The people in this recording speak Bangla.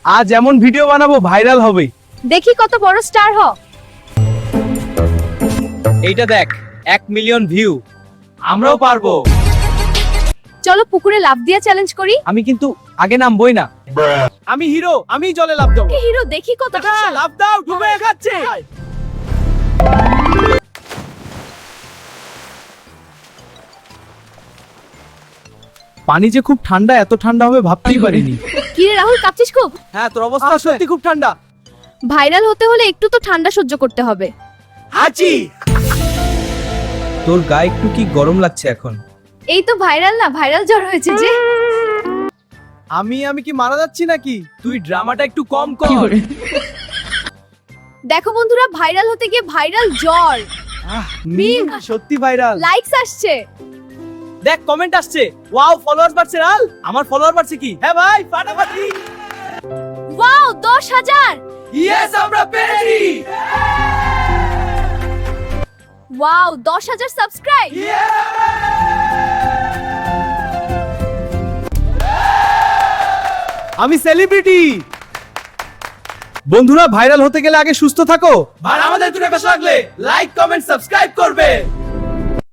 আজ এমন ভিডিও বানাবো ভাইরাল হবে। দেখি কত বড় স্টার হ। এইটা দেখ 1 মিলিয়ন ভিউ। আমরাও পারবো। চলো পুকুরে লাফ দিয়া চ্যালেঞ্জ করি। আমি কিন্তু আগে নামবই না। আমি হিরো, আমি জলে লাফ দেবো। কে হিরো দেখি কত লাফ দাও, ডুবে যাচ্ছে। পানি যে খুব ঠান্ডা, এত ঠান্ডা হবে ভাবতেই পারিনি। কি রে রাহুল, কাঁপছিস খুব? হ্যাঁ, তোর অবস্থা সত্যি খুব ঠান্ডা। ভাইরাল হতে হলে একটু তো ঠান্ডা সহ্য করতে হবে। হাঁচি। তোর গায়ে একটু কি গরম লাগছে এখন? এই তো ভাইরাল না, ভাইরাল জ্বর হয়েছে যে। আমি কি মারা যাচ্ছি নাকি? তুই ড্রামাটা একটু কম কর। দেখো বন্ধুরা, ভাইরাল হতে গিয়ে ভাইরাল জ্বর। মিম সত্যি ভাইরাল। লাইকস আসছে। দেখ কমেন্ট আসছে, ওয়াও ফলোয়ার্স বাড়ছে রাল। আমার ফলোয়ার বাড়ছে কি? হ্যাঁ ভাই, ফাটাফাটি। ওয়াও 10,000। ইয়েস, আমরা পেরেছি। Wow 10,000 subscribe. আমি সেলিব্রিটি। বন্ধুরা, ভাইরাল হতে গেলে আগে সুস্থ থাকো। আর আমাদের দুটো লাগলে লাইক, কমেন্ট, সাবস্ক্রাইব করবে।